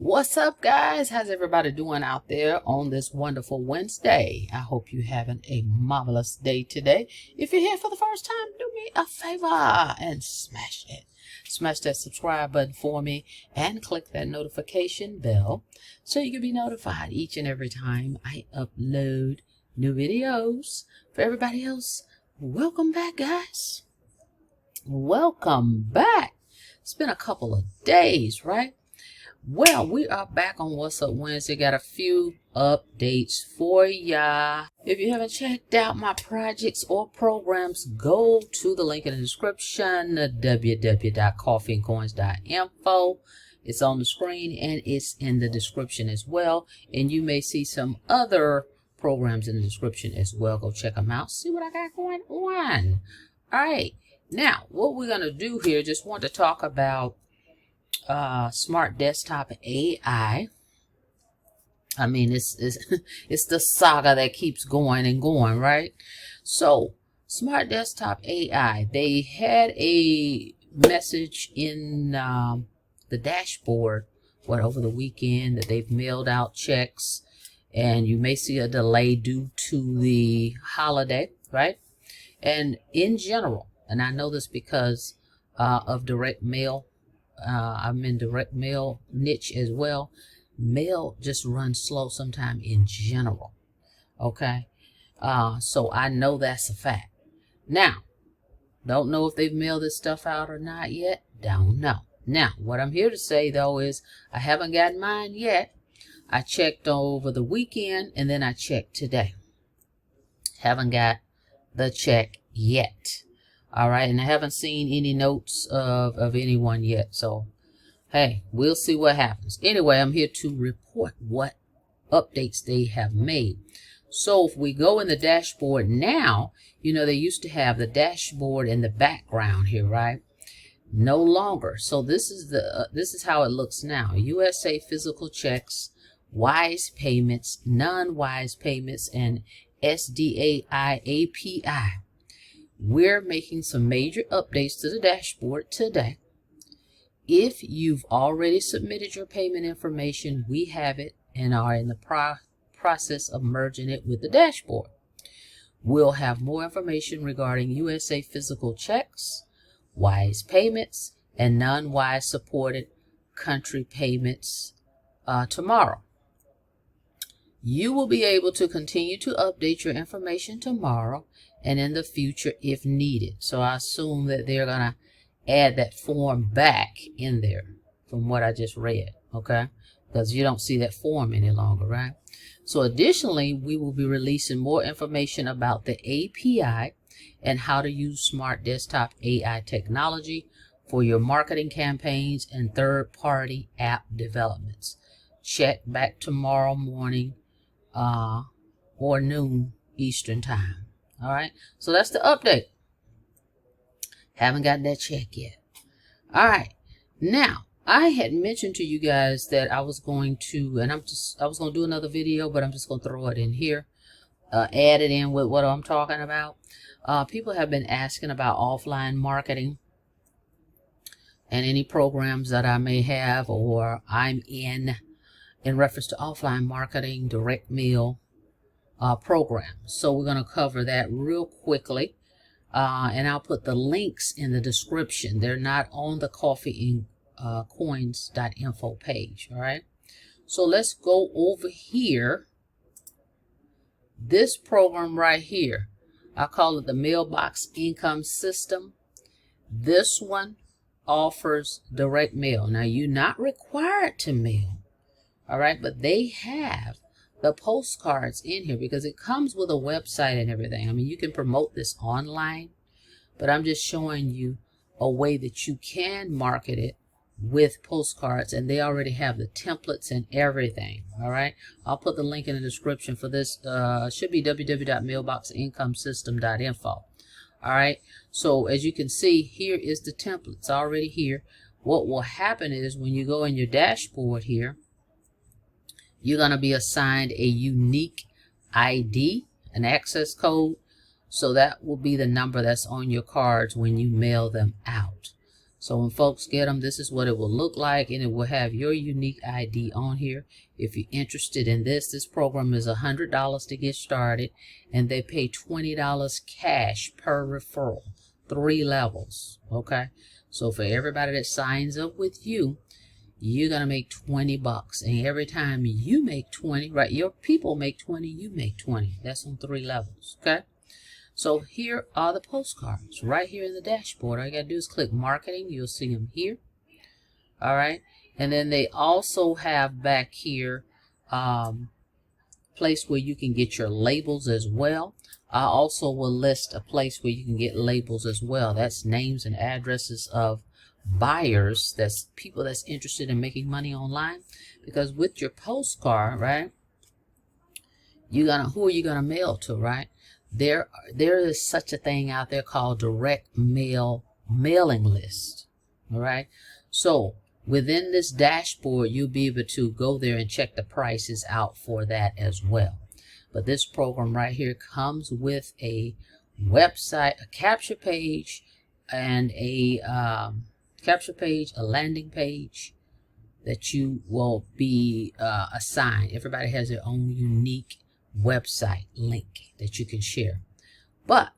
What's up, guys? How's everybody doing out there on this wonderful Wednesday? I hope you're having a marvelous day today. If you're here for the first time, do me a favor and smash it. Smash that subscribe button for me and click that notification bell so you can be notified each and every time I upload new videos. For everybody else, welcome back, guys. Welcome back. It's been a couple of days, right? Well, we are back on What's Up Wednesday. Got a few updates for ya. If you haven't checked out my projects or programs, go to the link in the description, www.coffeeandcoins.info. It's on the screen and it's in the description as well. And you may see some other programs in the description as well. Go check them out. See what I got going on. All right. Now, what we're going to do here, just want to talk about smart desktop AI. I mean, it's the saga that keeps going and going, right? So smart desktop AI, they had a message in the dashboard over the weekend that they've mailed out checks, and you may see a delay due to the holiday, right? And in general, and I know this because of direct mail, I'm in direct mail niche as well. Mail just runs slow sometime in general. Okay. So I know that's a fact. Now, don't know if they've mailed this stuff out or not yet. Don't know. Now, what I'm here to say though is I haven't gotten mine yet. I checked over the weekend and then I checked today. Haven't got the check yet. All right, and I haven't seen any notes of anyone yet. So, hey, we'll see what happens. Anyway, I'm here to report what updates they have made. So if we go in the dashboard now, you know, they used to have the dashboard in the background here, right? No longer. So this is how it looks now. USA physical checks, wise payments, non-wise payments, and SDAI API. We're making some major updates to the dashboard today. If you've already submitted your payment information, we have it and are in the process of merging it with the dashboard. We'll have more information regarding USA physical checks, wise payments, and non-wise supported country payments tomorrow. You will be able to continue to update your information tomorrow and in the future if needed. So I assume that they're going to add that form back in there from what I just read, okay? Because you don't see that form any longer, right? So additionally, we will be releasing more information about the API and how to use smart desktop AI technology for your marketing campaigns and third-party app developments. Check back tomorrow morning or noon Eastern time. All right, so that's the update. Haven't got that check yet. All right, now I had mentioned to you guys that I was going to, and I was going to do another video, but I'm just going to throw it in here, add it in with what I'm talking about. People have been asking about offline marketing and any programs that I may have or I'm in reference to offline marketing, direct mail program. So we're going to cover that real quickly, and I'll put the links in the description. They're not on the coffeeandcoins.info page. All right, so let's go over here. This program right here, I call it the mailbox income system. This one offers direct mail. Now you're not required to mail, all right, but they have the postcards in here because it comes with a website and everything. I mean, you can promote this online, but I'm just showing you a way that you can market it with postcards, and they already have the templates and everything. All right, I'll put the link in the description for this. Should be www.mailboxincomesystem.info. All right, so as you can see, here is the templates already here. What will happen is when you go in your dashboard here, you're going to be assigned a unique ID, an access code. So that will be the number that's on your cards when you mail them out. So when folks get them, this is what it will look like, and it will have your unique ID on here. If you're interested in this program is $100 to get started, and they pay $20 cash per referral, 3 levels. Okay, so for everybody that signs up with you, you're gonna make $20, and every time you make 20, right, your people make 20, you make 20. That's on 3 levels. Okay, so here are the postcards right here in the dashboard. All you gotta do is click marketing. You'll see them here. All right, and then they also have back here place where you can get your labels as well. I also will list a place where you can get labels as well. That's names and addresses of buyers, that's people that's interested in making money online. Because with your postcard, right, who are you gonna mail to, right? There is such a thing out there called direct mail mailing list. All right, so within this dashboard, you'll be able to go there and check the prices out for that as well. But this program right here comes with a website, a capture page, and a landing page that you will be assigned. Everybody has their own unique website link that you can share. But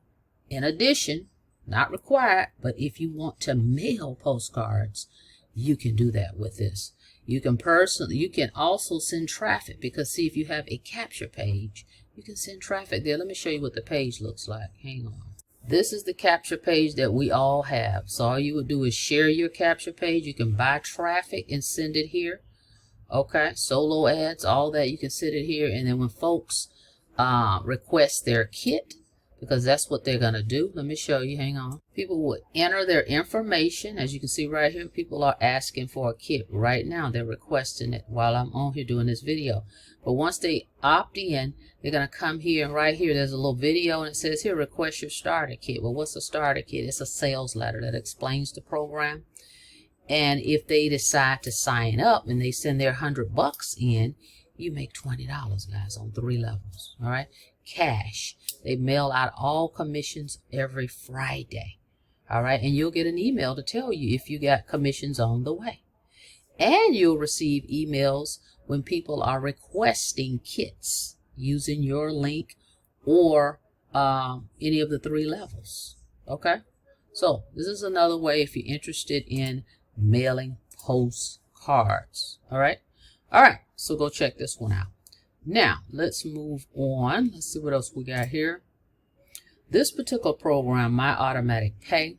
in addition, not required, but if you want to mail postcards, you can do that with this. You can also send traffic, because see, if you have a capture page, you can send traffic there. Let me show you what the page looks like. Hang on. This is the capture page that we all have. So all you would do is share your capture page. You can buy traffic and send it here. Okay, solo ads, all that, you can send it here. And then when folks request their kit, because that's what they're going to do. Let me show you. Hang on. People would enter their information. As you can see right here, people are asking for a kit right now. They're requesting it while I'm on here doing this video. But once they opt in, they're going to come here, and right here there's a little video, and it says here, request your starter kit. Well, what's a starter kit? It's a sales letter that explains the program. And if they decide to sign up and they send their $100 in, you make $20, guys, on 3 levels. All right, cash. They mail out all commissions every Friday. All right, and you'll get an email to tell you if you got commissions on the way. And you'll receive emails when people are requesting kits using your link or any of the 3 levels. Okay, so this is another way if you're interested in mailing postcards. All right, so go check this one out. Now let's move on. Let's see what else we got here. This particular program, My Automatic Pay,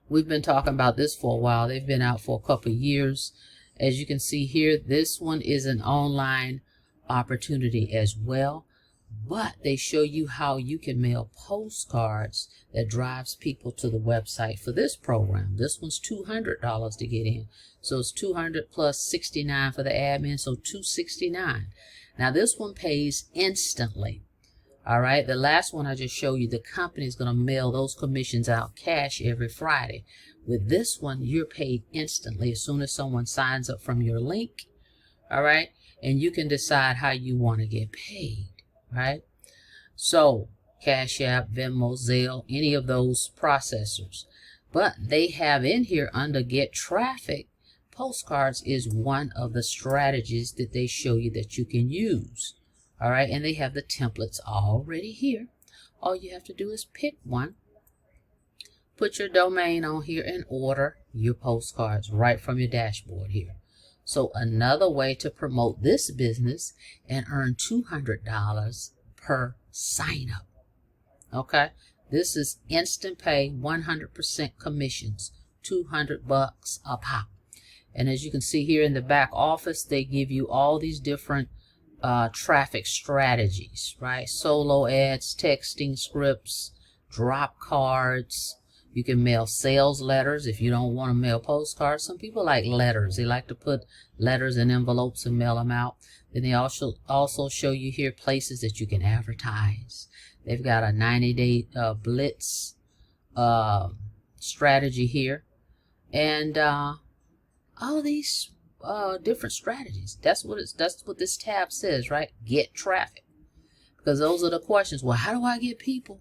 we've been talking about this for a while. They've been out for a couple of years. As you can see here, this one is an online opportunity as well, but they show you how you can mail postcards that drives people to the website for this program. This one's $200 to get in, so it's $200 plus $69 for the admin, so $269. Now this one pays instantly. All right, the last one I just showed you, the company is going to mail those commissions out cash every Friday. With this one, you're paid instantly as soon as someone signs up from your link. All right, and you can decide how you want to get paid. Right, so Cash App, Venmo, Zelle, any of those processors. But they have in here under Get Traffic, postcards is one of the strategies that they show you that you can use. All right, and they have the templates already here. All you have to do is pick one, put your domain on here, and order your postcards right from your dashboard here. So another way to promote this business and earn $200 per sign up. Okay, this is instant pay, 100% commissions, $200 a pop. And as you can see here in the back office, they give you all these different traffic strategies, right? Solo ads, texting scripts, drop cards. You can mail sales letters if you don't want to mail postcards. Some people like letters. They like to put letters in envelopes and mail them out. Then they also show you here places that you can advertise. They've got a 90-day blitz strategy here, and all these different strategies. That's what this tab says, right? Get traffic, because those are the questions. Well, how do I get people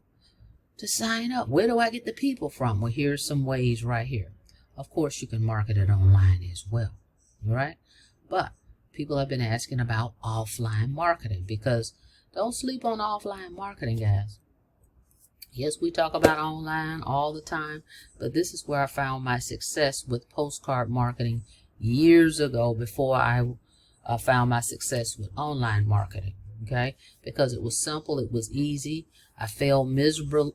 to sign up. Where do I get the people from? Well, here's some ways right here. Of course, you can market it online as well, right? But people have been asking about offline marketing, because don't sleep on offline marketing, guys. Yes, we talk about online all the time, but this is where I found my success with postcard marketing years ago, before I found my success with online marketing, okay? Because it was simple, it was easy. I failed miserably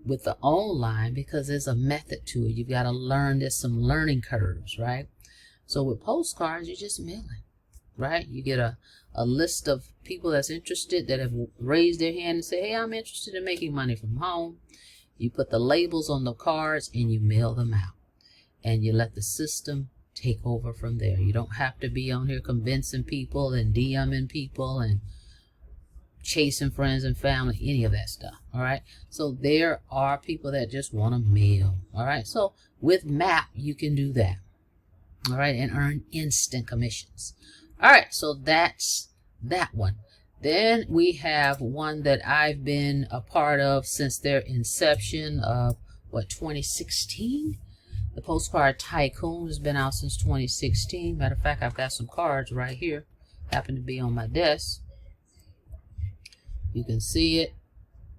with the online, because there's a method to it. You've got to learn. There's some learning curves, right? So with postcards, you're just mailing, right? You get a list of people that's interested, that have raised their hand and say, hey, I'm interested in making money from home. You put the labels on the cards and you mail them out, and you let the system take over from there. You don't have to be on here convincing people and DMing people and chasing friends and family, any of that stuff. All right, so there are people that just want to mail. All right, so with MAP you can do that, all right, and earn instant commissions. All right, so that's that one. Then we have one that I've been a part of since their inception of 2016. The Postcard Tycoon has been out since 2016. Matter of fact, I've got some cards right here, happen to be on my desk. You can see it,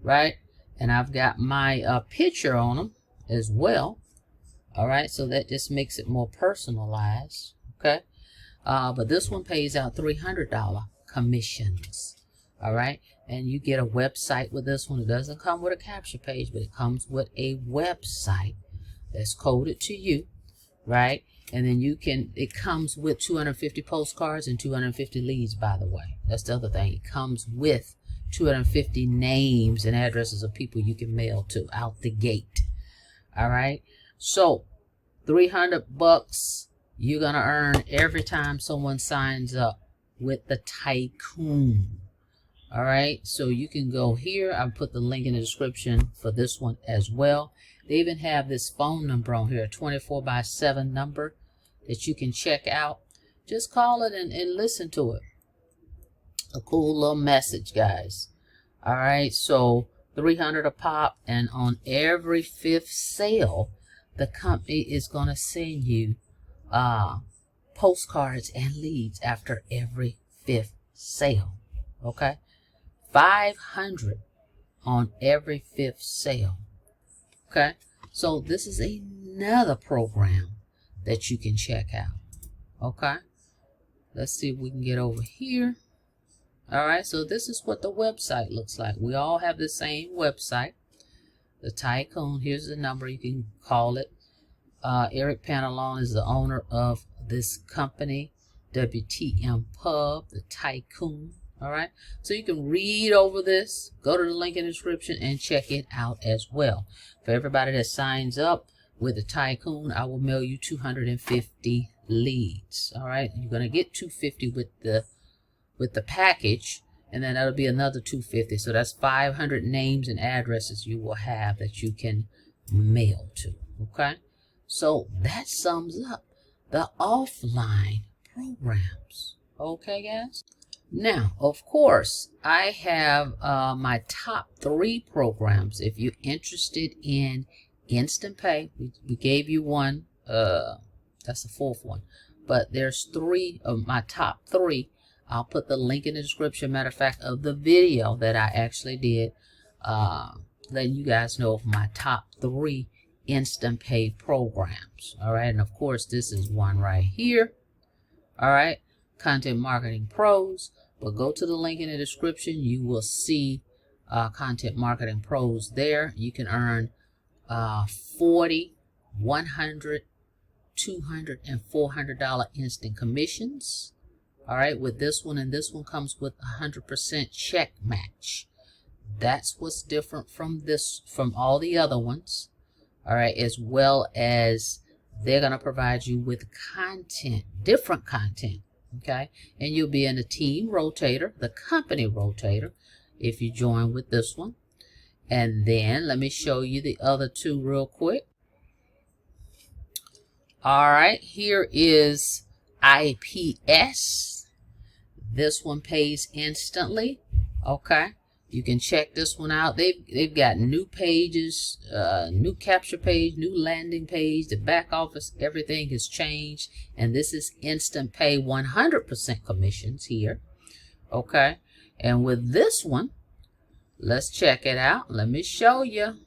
right? And I've got my picture on them as well. All right, so that just makes it more personalized, okay? But this one pays out $300 commissions, all right? And you get a website with this one. It doesn't come with a capture page, but it comes with a website that's coded to you, right? And then you can, it comes with 250 postcards and 250 leads, by the way. That's the other thing. It comes with 250 names and addresses of people you can mail to out the gate. All right, so $300 you're gonna earn every time someone signs up with the Tycoon. All right, so you can go here. I'll put the link in the description for this one as well. They even have this phone number on here, a 24/7 number that you can check out. Just call it and listen to it. A cool little message, guys. All right, so $300 a pop, and on every 5th sale, the company is going to send you postcards and leads after every 5th sale. Okay, 500 on every 5th sale. Okay, so this is another program that you can check out. Okay, let's see if we can get over here. All right, so this is what the website looks like. We all have the same website, the Tycoon. Here's the number. You can call it. Eric Pantalone is the owner of this company, WTM Pub, the Tycoon. All right, so you can read over this, go to the link in the description, and check it out as well. For everybody that signs up with the Tycoon, I will mail you 250 leads. All right, you're going to get 250 with the package, and then that'll be another 250. So that's 500 names and addresses you will have that you can mail to. Okay, so that sums up the offline programs. Okay, guys. Now, of course, I have my top 3 programs. If you're interested in instant pay, we gave you one. That's the 4th one, but there's 3 of my top 3. I'll put the link in the description, matter of fact, of the video that I actually did, letting you guys know of my top 3 instant pay programs. All right, and of course, this is one right here. All right, Content Marketing Pros. But go to the link in the description. You will see Content Marketing Pros there. You can earn 40, 100, 200, and $400 instant commissions. All right, with this one, and this one comes with 100% check match. That's what's different from all the other ones. All right, as well as they're going to provide you with content, different content. Okay, and you'll be in the team rotator, the company rotator, if you join with this one. And then let me show you the other 2 real quick. All right, here is IPS. This one pays instantly. Okay, You can check this one out. They've got new pages, new capture page, new landing page. The back office, everything has changed. And this is instant pay, 100% commissions here. Okay. And with this one, let's check it out. Let me show you.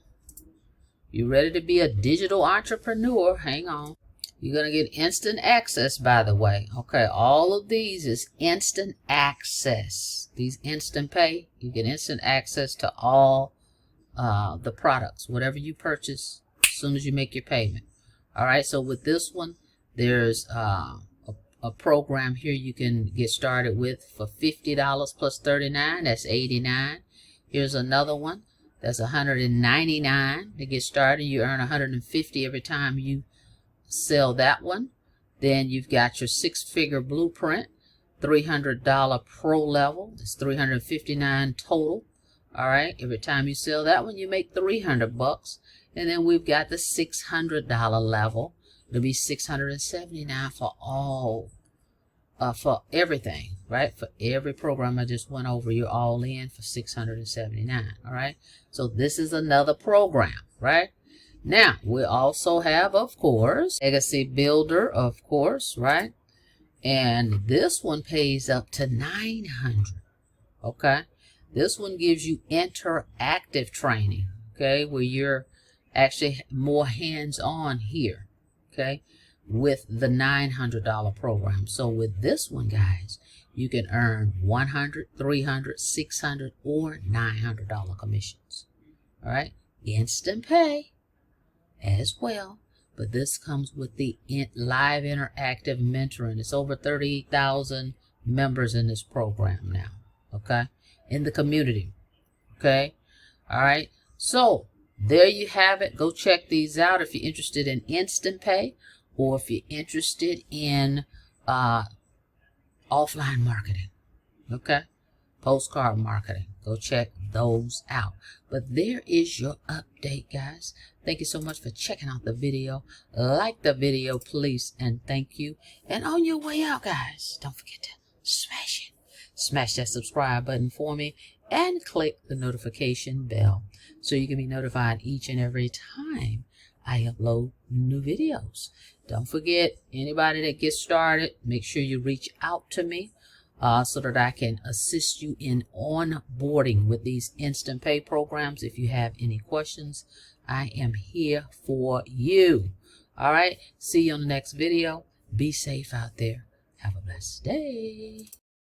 You ready to be a digital entrepreneur? Hang on. You're going to get instant access, by the way. Okay, all of these is instant access. These instant pay, you get instant access to all the products. Whatever you purchase, as soon as you make your payment. All right, so with this one, there's a program here you can get started with for $50 plus $39. That's $89. Here's another one. That's $199 to get started. You earn $150 every time you sell that one. Then you've got your 6-figure blueprint, $300 pro level. It's $359 total. All right, every time you sell that one, you make $300. And then we've got the $600 level. It'll be $679 for all, for everything, right? For every program I just went over, you're all in for $679. All right, so this is another program, right? Now, we also have, of course, Legacy Builder, of course, right? And this one pays up to $900, okay? This one gives you interactive training, okay, where you're actually more hands-on here, okay, with the $900 program. So with this one, guys, you can earn $100, $300, $600, or $900 commissions, all right? Instant pay as well, but this comes with the live interactive mentoring. It's over 38,000 members in this program now, okay, in the community, okay? All right, so there you have it. Go check these out if you're interested in instant pay, or if you're interested in offline marketing, okay, postcard marketing. Go check those out. But there is your update, guys. Thank you so much for checking out the video. Like the video, please, and thank you. And on your way out, guys, don't forget to smash it. Smash that subscribe button for me and click the notification bell so you can be notified each and every time I upload new videos. Don't forget, anybody that gets started, make sure you reach out to me so that I can assist you in onboarding with these instant pay programs. If you have any questions, I am here for you. All right, see you on the next video. Be safe out there. Have a blessed day.